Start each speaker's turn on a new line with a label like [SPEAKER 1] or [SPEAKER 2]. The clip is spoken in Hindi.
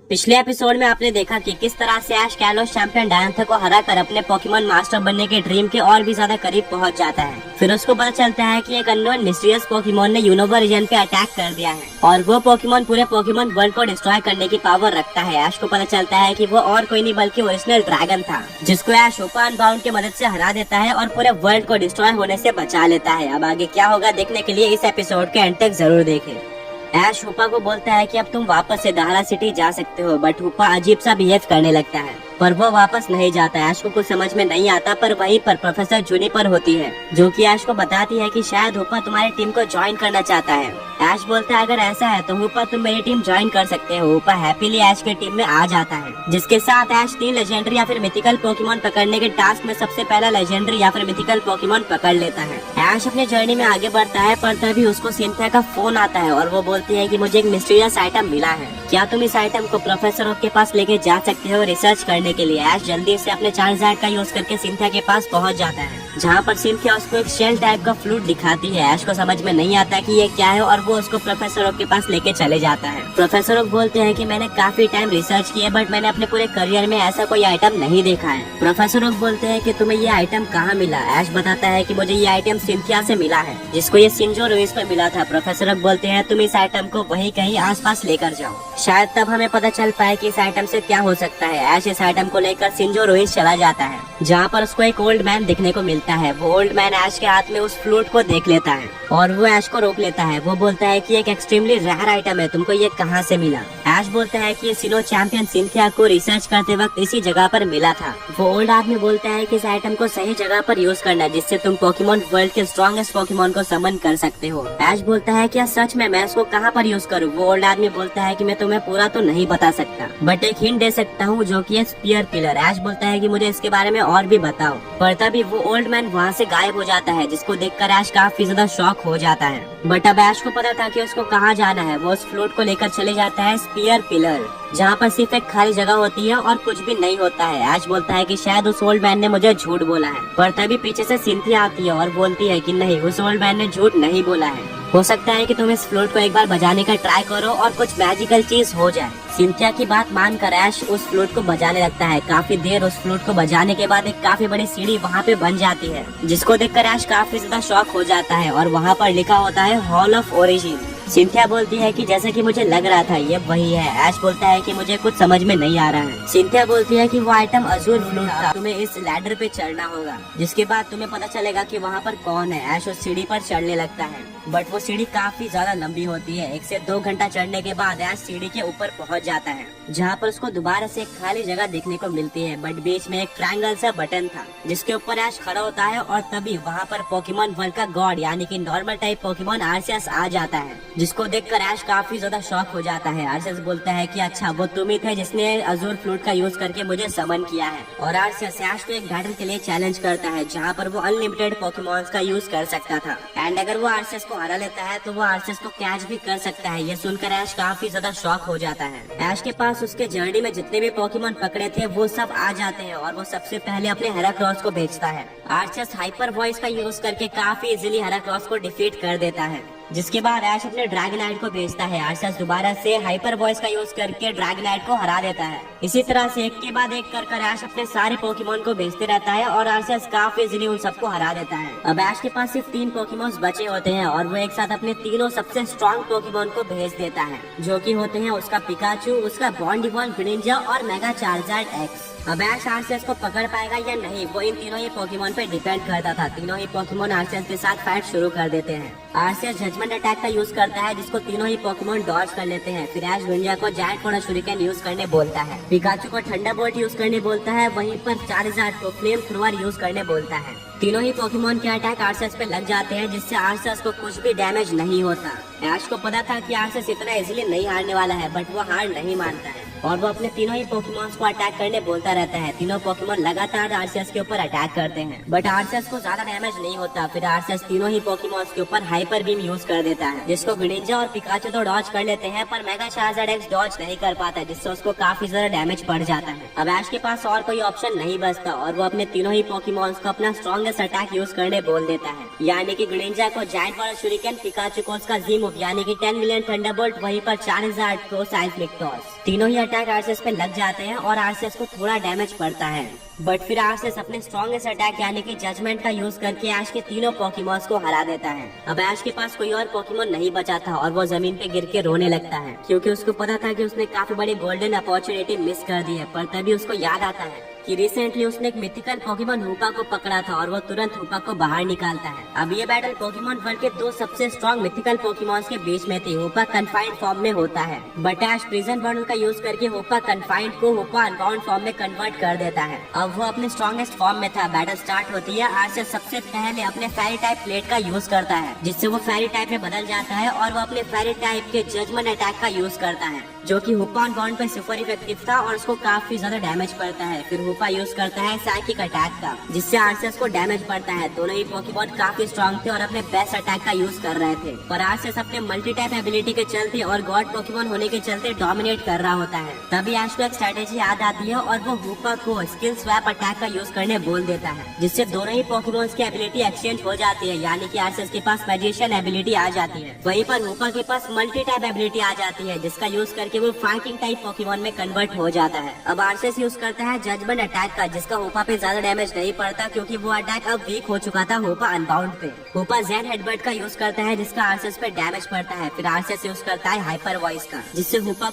[SPEAKER 1] पिछले एपिसोड में आपने देखा कि किस तरह से ऐश कैलोश चैंपियन डायंथा को हराकर अपने पोकेमॉन मास्टर बनने के ड्रीम के और भी ज्यादा करीब पहुंच जाता है। फिर उसको पता चलता है कि एक अननोन मिस्टीरियस पोकेमॉन ने यूनोवा रीजन पे अटैक कर दिया है और वो पोकेमॉन पूरे पोकेमॉन वर्ल्ड को डिस्ट्रॉय करने की पावर रखता है। ऐश को पता चलता है कि वो और कोई नहीं बल्कि ओरिजिनल ड्रैगन था, जिसको ऐश ओपा अनबाउंड की मदद से हरा देता है और पूरे वर्ल्ड को डिस्ट्रॉय होने से बचा लेता है। अब आगे क्या होगा देखने के लिए इस एपिसोड के एंड तक जरूर देखें। ऐश हुपा को बोलता है कि अब तुम वापस से दहारा सिटी जा सकते हो, बट हुपा अजीब सा बिहेव करने लगता है पर वो वापस नहीं जाता। ऐश को कुछ समझ में नहीं आता पर वहीं पर प्रोफेसर जूनिपर होती है जो कि ऐश को बताती है कि शायद हुपा तुम्हारी टीम को ज्वाइन करना चाहता है। ऐश बोलता है अगर ऐसा है तो हुपा तुम मेरी टीम ज्वाइन कर सकते हो। हुपा हैप्पीली ऐश की टीम में आ जाता है, जिसके साथ ऐश 3 लेजेंडरी या फिर मिथिकल पोकेमॉन पकड़ने के टास्क में सबसे पहला लेजेंडरी या फिर मिथिकल पोकेमॉन पकड़ लेता है। ऐश अपने जर्नी में आगे बढ़ता है पर तभी उसको सिंथिया का फोन आता है और वो बोलती है कि मुझे एक मिस्टीरियस आइटम मिला है, क्या तुम इस आइटम को प्रोफेसर ओक के पास लेके जा सकते हो रिसर्च करने के लिए। ऐश जल्दी से अपने चार्जर का यूज करके सिंथिया के पास पहुंच जाता है, जहां पर सिंथिया उसको एक शेल टाइप का फ्लूट दिखाती है। ऐश को समझ में नहीं आता कि ये क्या है और वो उसको प्रोफेसर ओक के पास लेके चले जाता है। प्रोफेसर ओक बोलते हैं कि मैंने काफी टाइम रिसर्च किया बट मैंने अपने पूरे करियर में ऐसा कोई आइटम नहीं देखा है। प्रोफेसर ओक बोलते हैं कि तुम्हें ये आइटम कहाँ मिला। ऐश बताता है कि मुझे ये आइटम सिंथिया से मिला है, जिसको ये सिंजो रुइस पे मिला था। प्रोफेसर ओक बोलते हैं तुम इस आइटम को वहीं कहीं आसपास लेकर जाओ, शायद तब हमें पता चल पाए कि इस आइटम से क्या हो सकता है। ऐश इस आइटम को लेकर सिंजो रुइस चला जाता है, जहाँ पर उसको एक ओल्ड मैन दिखने को मिलता है। वो ओल्ड मैन ऐश के हाथ में उस फ्लूट को देख लेता है और वो ऐश को रोक लेता है। वो बोलता है कि एक एक्सट्रीमली रेयर आइटम है, तुमको ये कहाँ से मिला। ऐश बोलता है कि ये सिनो चैंपियन सिंथिया को रिसर्च करते वक्त इसी जगह पर मिला था। वो ओल्ड आदमी बोलता है कि इस आइटम को सही जगह पर यूज करना, जिससे तुम पोकेमॉन वर्ल्ड के स्ट्रॉन्गेस्ट पोकेमॉन को समन कर सकते हो। ऐश बोलता है क्या सच में मैं इसको कहाँ पर यूज करूँ। वो ओल्ड आदमी बोलता है कि मैं तुम्हें पूरा तो नहीं बता सकता बट एक हिंट दे सकता हूँ जो कि है स्पीयर पिलर। ऐश बोलता है कि मुझे इसके बारे में और भी बताओ, पर तभी वो ओल्ड मैन वहाँ से गायब हो जाता है, जिसको देखकर ऐश काफी ज्यादा शॉक हो जाता है। बट अब ऐश को पता था कि उसको कहाँ जाना है। वो उस फ्लूट को लेकर चले जाता है स्पीयर पिलर, जहाँ पर सिर्फ एक खाली जगह होती है और कुछ भी नहीं होता है। ऐश बोलता है कि शायद उस ओल्ड मैन ने मुझे झूठ बोला है, पर तभी पीछे से सिंथिया आती है और बोलती है कि नहीं, उस ओल्ड मैन ने झूठ नहीं बोला है। हो सकता है कि तुम इस फ्लूट को एक बार बजाने का ट्राई करो और कुछ मैजिकल चीज हो जाए। सिंथिया की बात मानकर ऐश उस फ्लूट को बजाने लगता है। काफी देर उस फ्लूट को बजाने के बाद एक काफी बड़ी सीढ़ी वहाँ पे बन जाती है, जिसको देखकर ऐश काफी ज्यादा शॉक हो जाता है और वहाँ पर लिखा होता है हॉल ऑफ ओरिजिन। सिंथिया बोलती है कि जैसे कि मुझे लग रहा था ये वही है। ऐश बोलता है कि मुझे कुछ समझ में नहीं आ रहा है। सिंथिया बोलती है कि वो आइटम अजूर फ्लूट था, तुम्हें इस लैडर पे चढ़ना होगा, जिसके बाद तुम्हें पता चलेगा कि वहाँ पर कौन है। ऐश उस सीढ़ी पर चढ़ने लगता है बट वो सीढ़ी काफी ज्यादा लंबी होती है। 1 से 2 घंटा चढ़ने के बाद ऐश सीढ़ी के ऊपर पहुँच जाता है, जहाँ पर उसको दोबारा से एक खाली जगह देखने को मिलती है बट बीच में एक ट्रायंगल सा बटन था, जिसके ऊपर ऐश खड़ा होता है और तभी वहाँ पर पोकेमॉन वर्ल्ड का गॉड यानी कि नॉर्मल टाइप पोकेमॉन आर्सियस आ जाता है, जिसको देखकर ऐश काफी ज्यादा शॉक हो जाता है। आर्सियस बोलता है कि अच्छा वो तुम ही थे जिसने अजूर फ्लूट का यूज करके मुझे समन किया है। और आर्सियस ऐश को एक बैटल के लिए चैलेंज करता है, जहाँ पर वो अनलिमिटेड पोकेमॉन्स का यूज कर सकता था एंड अगर वो आर्सियस को हरा लेता है तो वो आर्सियस को कैच भी कर सकता है। ये सुनकर ऐश काफी ज्यादा शॉक हो जाता है। ऐश के पास उसके जर्नी में जितने भी पोकेमॉन पकड़े थे वो सब आ जाते हैं और वो सबसे पहले अपने हेराक्रोस को भेजता है। आर्सियस हाइपर वॉइस का यूज करके काफी इजीली हेराक्रोस को डिफीट कर देता है, जिसके बाद ऐश अपने ड्रैगनाइट को भेजता है। आर्सियस दोबारा से हाइपर वॉइस का यूज करके ड्रैगनाइट को हरा देता है। इसी तरह से एक के बाद एक कर ऐश अपने सारे पोकेमॉन को भेजते रहता है और आर्सियस काफी इजीली उन सबको हरा देता है। अब ऐश के पास सिर्फ 3 पोकेमॉन्स बचे होते हैं और वो एक साथ अपने तीनों सबसे स्ट्रॉन्ग पोकेमॉन को भेज देता है, जो कि होते हैं उसका पिकाचू, उसका बॉन्डिवॉन, ग्रीनिंजा और मेगा चार्जर्ड एक्स। अब ऐश आर्सियस को पकड़ पाएगा या नहीं वो इन तीनों ही पोकेमॉन पे डिपेंड करता था। तीनों ही पोकेमॉन आर्सियस के साथ फाइट शुरू कर देते हैं। आर्सियस जजमेंट अटैक का यूज करता है, जिसको तीनों ही पोकेमॉन डॉज कर लेते हैं। फिर ऐश ग्रीनिंजा को जायंट फोड़ा शुरिकेन यूज करने बोलता है, पिकाचू को थंडरबोल्ट यूज करने बोलता है, वहीं पर चार्जर्ड को फ्लेम थ्रोअर यूज करने बोलता है। तीनों ही पोकेमॉन के अटैक आर्सियस पे लग जाते हैं, जिससे आर्सियस को कुछ भी डैमेज नहीं होता। ऐश को पता था कि आर्सियस इतना इजीली नहीं हारने वाला है बट वो हार नहीं मानता है और वो अपने तीनों ही पोकेमॉन्स को अटैक करने बोलता रहता है। तीनों पोकेमॉन लगातार आर्सियस के ऊपर अटैक करते हैं बट आर्सियस को ज्यादा डैमेज नहीं होता। फिर आर्सियस तीनों ही पोकेमॉन्स के ऊपर हाइपर बीम यूज कर देता है, जिसको ग्रीनिंजा और पिकाचू तो डॉज कर लेते हैं पर मेगा चार्जर्ड एक्स डॉज नहीं कर पाता, जिससे उसको काफी ज्यादा डैमेज पड़ जाता है। अब ऐश के पास और कोई ऑप्शन नहीं बचता और वो अपने तीनों ही पोकेमॉन्स को अपना स्ट्रॉन्गेस्ट अटैक यूज करने बोल देता है, यानी कि ग्रीनिंजा को जायंट वाला शुरिकेन, पिकाचू को उसका जी मूव यानी कि 10 मिलियन थंडरबोल्ट, वहीं पर चार्जर्ड को साइक्लिक टॉस। तीनों ही अटैक आरसीएस पे लग जाते हैं और आरसीएस को थोड़ा डैमेज पड़ता है। बट फिर आरसीएस अपने स्ट्रॉन्गेस्ट अटैक यानी कि जजमेंट का यूज करके ऐश के तीनों पोकेमॉन्स को हरा देता है। अब ऐश के पास कोई और पोकेमॉन नहीं बचा था और वो जमीन पे गिर के रोने लगता है, क्योंकि उसको पता था कि उसने काफी बड़ी गोल्डन अपॉर्चुनिटी मिस कर दी है। पर तभी उसको याद आता है कि रिसेंटली उसने एक मिथिकल पोकेमॉन हूपा को पकड़ा था और वो तुरंत हूपा को बाहर निकालता है। अब ये बैटल पोकेमॉन वर्ल्ड के दो सबसे स्ट्रॉन्ग मिथिकल पोकेमॉन्स के बीच में थी। हूपा कन्फाइंड फॉर्म में होता है, बट ऐश प्रिजन बर्डल का यूज करके हूपा कन्फाइंड को हूपा अनबाउंड फॉर्म में कन्वर्ट कर देता है। अब वो अपने स्ट्रॉन्गेस्ट फॉर्म में था। बैटल स्टार्ट होती है। आरसीएस सबसे पहले अपने फेरी टाइप प्लेट का यूज करता है, जिससे वो फेरी टाइप में बदल जाता है और वो अपने फेरी टाइप के जजमेंट अटैक का यूज करता है, जो कि हूपा अनबाउंड पे सुपर इफेक्टिव था और उसको काफी ज्यादा डैमेज पड़ता है। फिर हूपा यूज करता है साइकिक अटैक का, जिससे आरसीएस को डैमेज पड़ता है। दोनों ही पोकेमॉन काफी स्ट्रॉन्ग थे और अपने बेस्ट अटैक का यूज कर रहे थे, पर आरसीएस अपने मल्टी टाइप एबिलिटी के चलते और गॉड पोकेमॉन होने के चलते डोमिनेट कर रहा होता है। तभी ऐश को एक स्ट्रेटेजी याद आती है और वो हूपा को स्किल स्वैप अटैक का यूज करने बोल देता है, जिससे दोनों ही पोकेमॉन्स की एबिलिटी एक्सचेंज हो जाती है, यानी कि आरसीएस के पास मैजिशियन एबिलिटी आ जाती है, वहीं पर हूपा के पास मल्टी टाइप एबिलिटी आ जाती है, जिसका यूज करके वो फाइटिंग टाइप पोकेमॉन में कन्वर्ट हो जाता है। अब आरसीएस यूज करता है जजमेंट अटैक का, जिसका हूपा पे ज्यादा डैमेज नहीं पड़ता, क्योंकि वो अटैक अब वीक हो चुका था हूपा अनबाउंड पे। हूपा ज़ेन हेडबट का यूज करता है, जिसका आरसीएस पे डैमेज पड़ता है। फिर आरसीएस यूज करता है हाइपर वॉइस का, जिससे हूपा